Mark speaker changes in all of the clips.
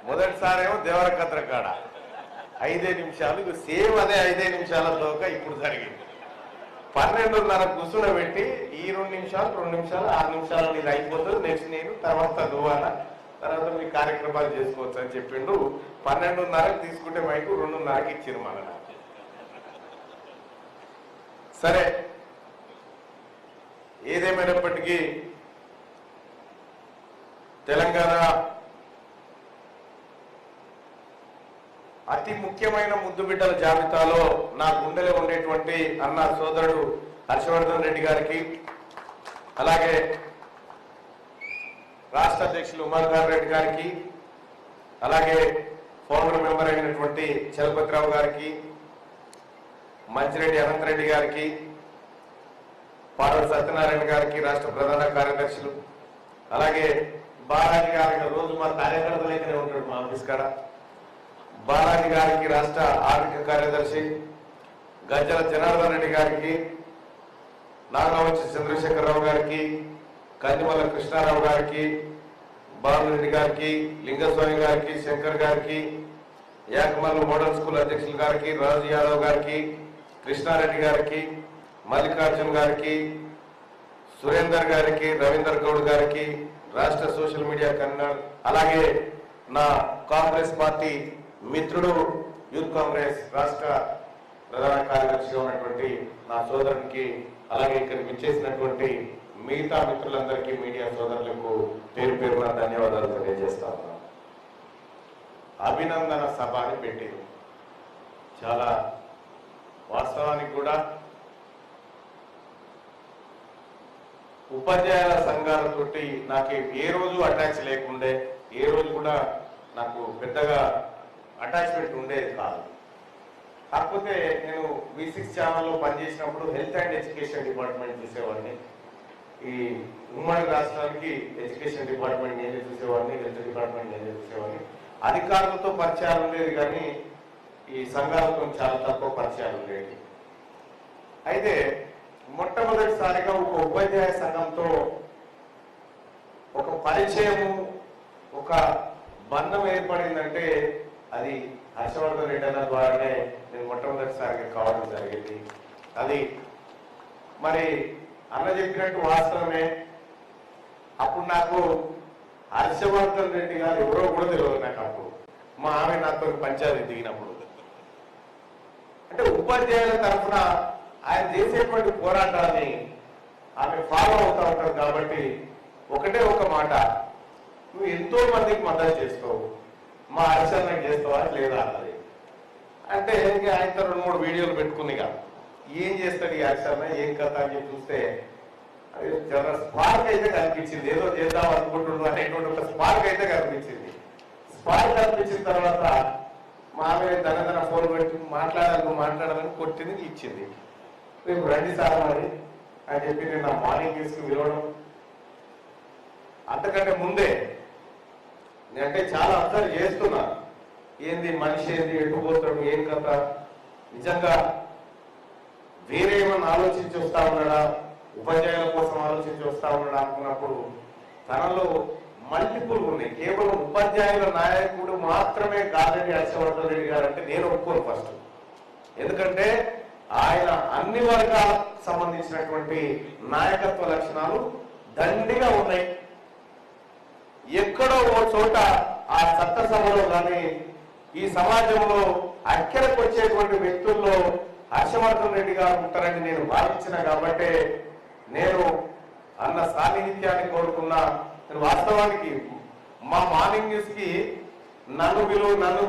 Speaker 1: మొదటిసారేమో దేవరకద్ర కాడ 5 నిమిషాలు, సేమ్ అదే 5 నిమిషాల తోక ఇప్పుడు జరిగింది. 12:30 కూర్చుండబెట్టి ఈ 2 నిమిషాలు 2 నిమిషాలు 6 నిమిషాలు నీది అయిపోతుంది, నెక్స్ట్ నేను తర్వాత నువ్వాలా, తర్వాత మీ కార్యక్రమాలు చేసుకోవచ్చు అని చెప్పిండు. 12:30 తీసుకుంటే మైకు 2:30కి ఇచ్చింది మన. సరే, ఏదేమైనప్పటికీ తెలంగాణ అతి ముఖ్యమైన ముద్దుబిడ్డల జాబితాలో నా గుండెలో ఉండేటువంటి అన్న సోదరుడు హర్షవర్ధన్ రెడ్డి గారికి, అలాగే రాష్ట్ర అధ్యక్షులు ఉమర్ రెడ్డి గారికి, అలాగే ఫౌండర్ మెంబర్ అయినటువంటి చలపతిరావు గారికి, మంచిరెడ్డి అనంతరెడ్డి గారికి, పార్వతి సత్యనారాయణ గారికి రాష్ట్ర ప్రధాన కార్యదర్శులు, అలాగే బాలాజీ గారికి రోజు మా కార్యకర్తలైతేనే ఉంటాడు మా ఆఫీస్ కాడ, బాలాజీ గారికి రాష్ట్ర ఆర్థిక కార్యదర్శి, గజ్జల జనార్దన్ రెడ్డి గారికి, నాగవంశి చంద్రశేఖరరావు గారికి, కందిమల్ల కృష్ణారావు గారికి, బాలరెడ్డి గారికి, లింగస్వామి గారికి, శంకర్ గారికి, యాకమల్లు మోడల్ స్కూల్ అధ్యక్షులు గారికి, రాజు యాదవ్ గారికి, కృష్ణారెడ్డి గారికి, మల్లికార్జున్ గారికి, సురేందర్ గారికి, రవీందర్ గౌడ్ గారికి, రాష్ట్ర సోషల్ మీడియా కన్వీనర్, అలాగే నా కాంగ్రెస్ పార్టీ మిత్రుడు యూత్ కాంగ్రెస్ రాష్ట్ర ప్రధాన కార్యదర్శిగా ఉన్నటువంటి నా సోదరునికి, అలాగే ఇక్కడికి విచ్చేసినటువంటి మిగతా మిత్రులందరికీ, మీడియా సోదరులకు పేరు పేరున ధన్యవాదాలు తెలియజేస్తా ఉన్నాను. అభినందన సభ అని పెట్టింది. చాలా వాస్తవానికి కూడా ఉపాధ్యాయుల సంఘాలతోటి నాకు ఏ రోజు అటాచ్ లేకుండే, ఏ రోజు కూడా నాకు పెద్దగా అటాచ్మెంట్ ఉండేది కాదు. కాకపోతే నేను V6 ఛానల్లో పనిచేసినప్పుడు హెల్త్ అండ్ ఎడ్యుకేషన్ డిపార్ట్మెంట్ చూసేవాడిని. ఈ ఉమ్మడి రాష్ట్రానికి ఎడ్యుకేషన్ డిపార్ట్మెంట్ నేనే చూసేవాడిని, హెల్త్ డిపార్ట్మెంట్ నేనే చూసేవాడిని. అధికారులతో పరిచయాలు ఉండేది కానీ ఈ సంఘాలతో చాలా తక్కువ పరిచయాలు ఉండేవి. అయితే మొట్టమొదటిసారిగా ఒక ఉపాధ్యాయ సంఘంతో ఒక పరిచయము, ఒక బంధం ఏర్పడిందంటే అది హర్షవర్ధన్ రెడ్డి అన్న ద్వారానే నేను మొట్టమొదటిసారిగా కావడం జరిగింది. అది మరి అన్న చెప్పినట్టు వాస్తవమే. అప్పుడు నాకు హర్షవర్ధన్ రెడ్డి గారు ఎవరో కూడా తెలియదు నాకు. అప్పుడు మా ఆమె నాతో పంచాయతీ దిగినప్పుడు, అంటే ఉపాధ్యాయుల తరఫున ఆయన చేసేటువంటి పోరాటాన్ని ఆమె ఫాలో అవుతూ ఉంటారు. కాబట్టి ఒకటే ఒక మాట, నువ్వు ఎంతో మందికి మద్దతు చేస్తావు, మా హర్షన్నకి చేస్తావా లేదా అన్నది. అంటే ఆయనతో 2-3 వీడియోలు పెట్టుకునిగా ఏం చేస్తాడు ఈ హర్షన్న, ఏం కథ అని చెప్పి చూస్తే చాలా స్పార్క్ అయితే కనిపించింది. ఏదో చేద్దాం అనుకుంటున్నాడు అనేటువంటి ఒక స్పార్క్ అయితే కనిపించింది. స్పార్క్ కనిపించిన తర్వాత మా ఆమె తన ఫోన్ పెట్టి మాట్లాడాలని కొట్టింది, ఇచ్చింది. రేపు రండి సార్ మరి అని చెప్పి నేను నా మార్నింగ్ తీసుకుని విలవడం. అంతకంటే ముందే నేనంటే చాలా అబ్జర్వ్ చేస్తున్నా, ఏంది మనిషి, ఏంది ఎట్టుపోతాడు, ఏం కథ, నిజంగా వేరే ఏమన్నా ఆలోచించి వస్తా ఉన్నాడా, ఉపాధ్యాయుల కోసం ఆలోచించి వస్తా ఉన్నాడా అనుకున్నప్పుడు తనలో మల్టిపుల్ ఉన్నాయి. కేవలం ఉపాధ్యాయుల నాయకుడు మాత్రమే కాదండి హర్షవర్ధన్ రెడ్డి గారు అంటే నేను ఒప్పుకోను ఫస్ట్. ఎందుకంటే ఆయన అన్ని వర్గాలకు సంబంధించినటువంటి నాయకత్వ లక్షణాలు దండిగా ఉన్నాయి. ఎక్కడో ఓ చోట ఆ చట్టసభలో కానీ ఈ సమాజంలో అక్కడికి వచ్చేటువంటి వ్యక్తుల్లో హర్షవర్ధన్ రెడ్డి గారు ఉంటారని నేను భావించిన కాబట్టి నేను అన్న సాన్నిహిత్యాన్ని కోరుకున్నా. నేను వాస్తవానికి మా మార్నింగ్ న్యూస్ కి నన్ను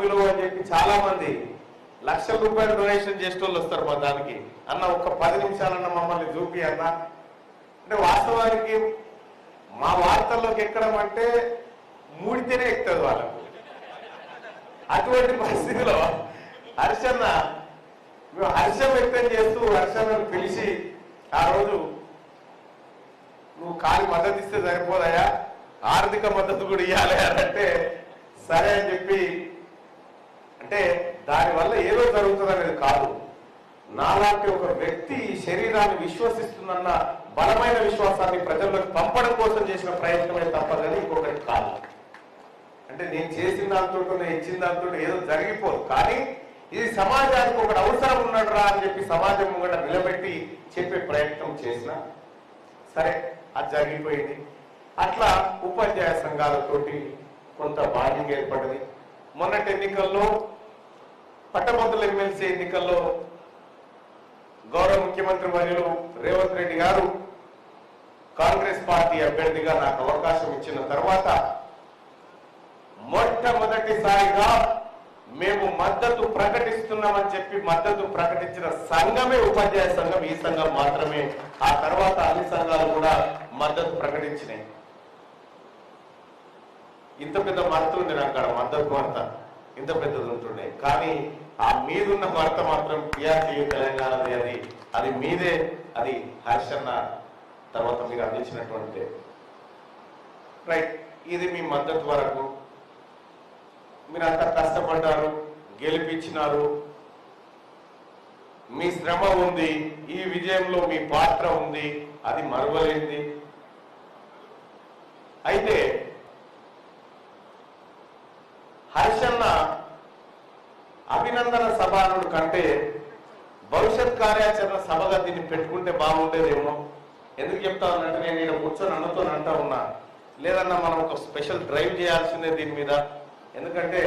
Speaker 1: విలువ అని చెప్పి చాలా మంది లక్షల రూపాయలు డొనేషన్ చేసే వాళ్ళు వస్తారు మా దానికి. అన్న ఒక 10 నిమిషాలన్న మమ్మల్ని చూపి అన్న అంటే వాస్తవానికి మా వార్తల్లోకి ఎక్కడం అంటే మూడితేనే ఎక్కుతుంది వాళ్ళకు. అటువంటి పరిస్థితిలో హర్షన్న మేము హర్షం వ్యక్తం చేస్తూ హర్షన్నను పిలిచి ఆ రోజు నువ్వు కాలి మద్దతు ఇస్తే సరిపోదయా, ఆర్థిక మద్దతు కూడా ఇవ్వాలి అని అంటే సరే అని చెప్పి, అంటే దానివల్ల ఏదో జరుగుతుంది అనేది కాదు, నాలాంటి ఒక వ్యక్తి ఈ శరీరాన్ని విశ్వసిస్తుందన్న బలమైన విశ్వాసాన్ని ప్రజల్లోకి పంపడం కోసం చేసిన ప్రయత్నమే తప్ప కానీ ఇంకొకటి కాదు. అంటే నేను చేసిన దాంతో నేను ఇచ్చిన దాంతో ఏదో జరిగిపోదు, కానీ ఇది సమాజానికి ఒకటి అవసరం ఉన్నాడురా అని చెప్పి సమాజం కూడా నిలబెట్టి చెప్పే ప్రయత్నం చేసిన సరే అది జరిగిపోయింది. అట్లా ఉపాధ్యాయ సంఘాలతోటి కొంత బాండింగ్ ఏర్పడింది. మొన్నటి ఎన్నికల్లో పట్టభద్రుల ఎమ్మెల్సీ ఎన్నికల్లో గౌరవ ముఖ్యమంత్రి వర్యులు రేవంత్ రెడ్డి గారు కాంగ్రెస్ పార్టీ అభ్యర్థిగా నాకు అవకాశం ఇచ్చిన తర్వాత మొట్టమొదటిసారిగా మేము మద్దతు ప్రకటిస్తున్నామని చెప్పి మద్దతు ప్రకటించిన సంఘమే ఉపాధ్యాయ సంఘం. ఈ సంఘం మాత్రమే, ఆ తర్వాత అన్ని సంఘాలు కూడా మద్దతు ప్రకటించినాయి. ఇంత పెద్ద మరత ఉండే అక్కడ మద్దతు వార్త ఇంత పెద్దది ఉంటుండే, కానీ ఆ మీదున్న వార్త మాత్రం పిఆర్టీయూ తెలంగాణది. అది మీదే, అది హర్షన్న తర్వాత మీరు అందించినటువంటి రైట్. ఇది మీ మద్దతు వరకు. మీరంతా కష్టపడ్డారు, గెలిపించినారు, మీ శ్రమ ఉంది, ఈ విజయంలో మీ పాత్ర ఉంది, అది మరువలేంది. అయితే హర్షన్న అభినందన సభనుడు కంటే భవిష్యత్ కార్యాచరణ సభగా దీన్ని పెట్టుకుంటే బాగుండేదేమో. ఎందుకు చెప్తా ఉన్నట్టు నేను ఇక్కడ కూర్చొని అన్నతో అంటా ఉన్నా, లేదన్నా మనం ఒక స్పెషల్ డ్రైవ్ చేయాల్సిందే దీని మీద. ఎందుకంటే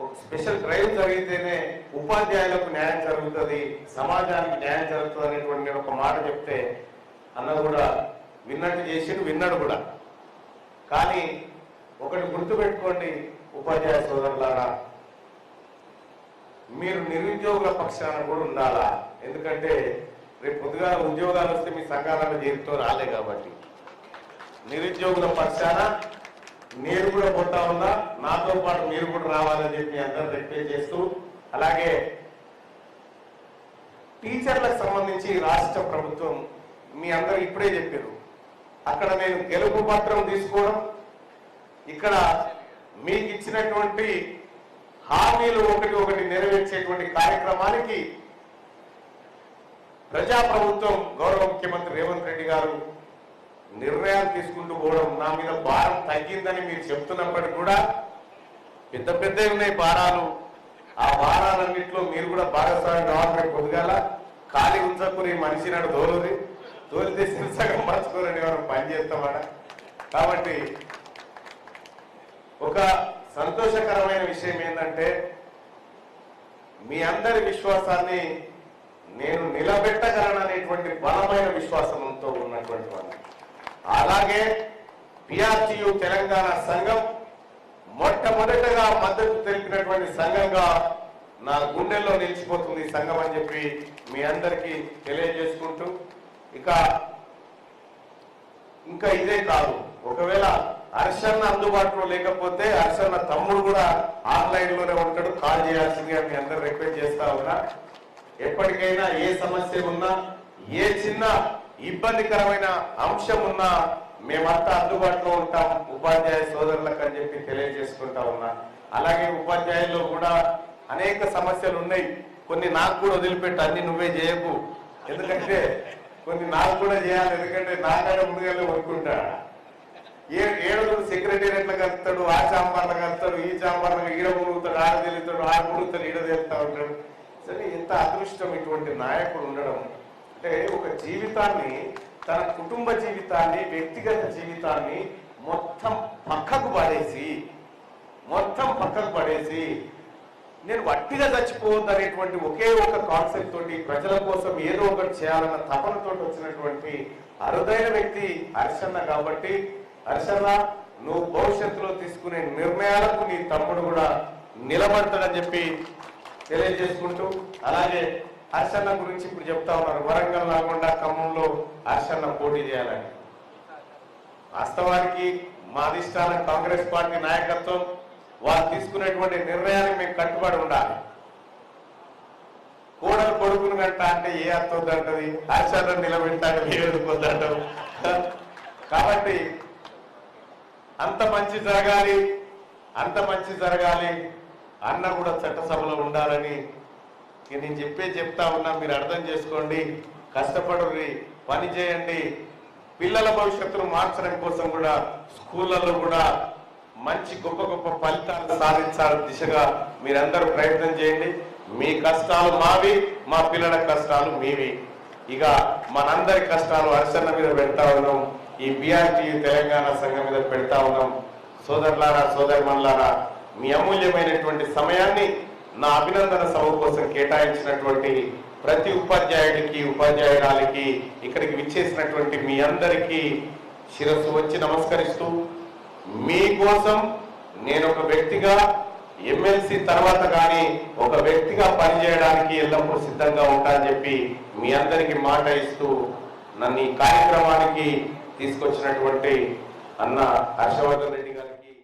Speaker 1: ఒక స్పెషల్ డ్రైవ్ జరిగితేనే ఉపాధ్యాయులకు న్యాయం జరుగుతుంది, సమాజానికి న్యాయం జరుగుతుంది అనేటువంటి నేను ఒక మాట చెప్తే అన్న కూడా విన్నట్టు చేసి విన్నాడు కూడా. కానీ ఒకటి గుర్తుపెట్టుకోండి ఉపాధ్యాయ సోదరులారా, మీరు నిరుద్యోగుల పక్షాన కూడా ఉండాలా. ఎందుకంటే రేపు పొద్దుగా ఉద్యోగాలు వస్తే మీ సంఘాలను చేరుతో రాలే కాబట్టి నిరుద్యోగుల పక్షాన నేను కూడా పోతా ఉన్నా, నాతో పాటు మీరు కూడా రావాలని చెప్పి అందరూ రిక్వెస్ట్ చేస్తూ, అలాగే టీచర్లకు సంబంధించి రాష్ట్ర ప్రభుత్వం మీ అందరూ ఇప్పుడే చెప్పారు, అక్కడ నేను గెలుపు పత్రం తీసుకోవడం, ఇక్కడ మీకు ఇచ్చినటువంటి హామీలు ఒకటి నెరవేర్చేటువంటి కార్యక్రమానికి ప్రజాప్రభుత్వం గౌరవ ముఖ్యమంత్రి రేవంత్ రెడ్డి గారు నిర్ణయాలు తీసుకుంటూ పోవడం, నా మీద భారం తగ్గిందని మీరు చెప్తున్నప్పటికీ కూడా పెద్ద పెద్ద ఉన్నాయి భారాలు. ఆ భారాలన్నింటిలో మీరు కూడా భాగస్వామ్యం కావాలని పొద్దుగాల ఖాళీ ఉంచకుని మనిషి నాడు తోలితే శిరసగం మర్చుకోరని ఎవరు పని చేస్తామట. కాబట్టి ఒక సంతోషకరమైన విషయం ఏంటంటే మీ అందరి విశ్వాసాన్ని నేను నిలబెట్టగలననేటువంటి బలమైన విశ్వాసంతో ఉన్నటువంటి వాడిని. అలాగే పిఆర్టీయూ తెలంగాణ సంఘం మొట్టమొదటగా మద్దతు తెలిపినటువంటి సంఘంగా నా గుండెల్లో నిలిచిపోతుంది ఈ సంఘం అని చెప్పి మీ అందరికీ తెలియజేసుకుంటూ, ఇంకా ఇదే కాదు, ఒకవేళ హర్షన్న అందుబాటులో లేకపోతే హర్షన్న తమ్ముడు కూడా ఆన్లైన్ లోనే ఉంటాడు, కాల్ చేయాల్సిందిగా మీ అందరూ రిక్వెస్ట్ చేస్తా ఉన్నా. ఎప్పటికైనా ఏ సమస్య ఉన్నా, ఏ చిన్న ఇబ్బందికరమైన అంశం ఉన్నా మేమంతా అందుబాటులో ఉంటాం ఉపాధ్యాయ సోదరులకు అని చెప్పి తెలియజేసుకుంటా ఉన్నా. అలాగే ఉపాధ్యాయుల్లో కూడా అనేక సమస్యలు ఉన్నాయి, కొన్ని నాకు కూడా వదిలిపెట్టి అన్ని నువ్వే చేయకు, ఎందుకంటే కొన్ని నాకు కూడా చేయాలి, ఎందుకంటే నాకైనా ముందుగానే వనుకుంటా. ఏడుగురు సెక్రటేరియట్లు కలుస్తాడు, ఆ చాంబర్లు కలుస్తాడు, ఈ చాంబర్లు ఈడ మురుగుతాడు, ఆడ తెలుస్తాడు, ఆడ మురుగుతాడు, ఈడ తెలుస్తా ఉంటాడు. సరే, ఎంత అదృష్టం ఇటువంటి నాయకుడు ఉండడం. అంటే ఒక జీవితాన్ని, తన కుటుంబ జీవితాన్ని, వ్యక్తిగత జీవితాన్ని మొత్తం పక్కకు పడేసి నేను వట్టిగా చచ్చిపోవద్దు అనేటువంటి ఒకే ఒక కాన్సెప్ట్ తోటి ప్రజల కోసం ఏదో ఒకటి చేయాలన్న తపనతో వచ్చినటువంటి అరుదైన వ్యక్తి హర్షన్న. కాబట్టి హర్షన్న, నువ్వు భవిష్యత్తులో తీసుకునే నిర్ణయాలకు నీ తమ్ముడు కూడా నిలబడతాడని చెప్పి తెలియజేసుకుంటూ, అలాగే హర్షన్న గురించి ఇప్పుడు చెప్తా ఉన్నారు, వరంగల్ నల్గొండ ఖమ్మంలో హర్షన్న పోటీ చేయాలని. వాస్తవానికి మా అధిష్టానం కాంగ్రెస్ పార్టీ నాయకత్వం వారు తీసుకునేటువంటి నిర్ణయానికి మేము కట్టుబడి ఉండాలి. కోడలు కొడుకును గంట అంటే ఏ అర్థవుతుంటది, హర్షన్న నిలబెట్టాక ఏడుకోద్దంటారు. కాబట్టి అంత మంచి జరగాలి, అన్న కూడా చట్టసభలో ఉండాలని నేను చెప్తా ఉన్నా. మీరు అర్థం చేసుకోండి, కష్టపడి పని చేయండి. పిల్లల భవిష్యత్తును మార్చడం కోసం కూడా స్కూళ్ళల్లో కూడా మంచి గొప్ప గొప్ప ఫలితాలు సాధించాలని దిశగా మీరందరూ ప్రయత్నం చేయండి. మీ కష్టాలు మావి, మా పిల్లల కష్టాలు మీవి. ఇక మనందరి కష్టాలు హర్షన్న మీద పెడతా ఉన్నాం, ఈ BRT తెలంగాణ సంఘం మీద పెడతా ఉన్నాం. సోదరులారా, సోదరిమణులారా, మీ అమూల్యమైనటువంటి సమయాన్ని నా అభినందన సభ కోసం కేటాయించినటువంటి ప్రతి ఉపాధ్యాయుడికి, ఉపాధ్యాయురాలికి, ఇక్కడికి విచ్చేసినటువంటి మీ అందరికీ శిరస్సు వచ్చి నమస్కరిస్తూ, మీకోసం నేను ఒక వ్యక్తిగా ఎమ్మెల్సీ తర్వాత కానీ ఒక వ్యక్తిగా పనిచేయడానికి ఎల్లప్పుడూ సిద్ధంగా ఉంటానని చెప్పి మీ అందరికీ మాట ఇస్తూ, నన్ను ఈ కార్యక్రమానికి తీసుకొచ్చినటువంటి అన్న హర్షవర్ధన్ రెడ్డి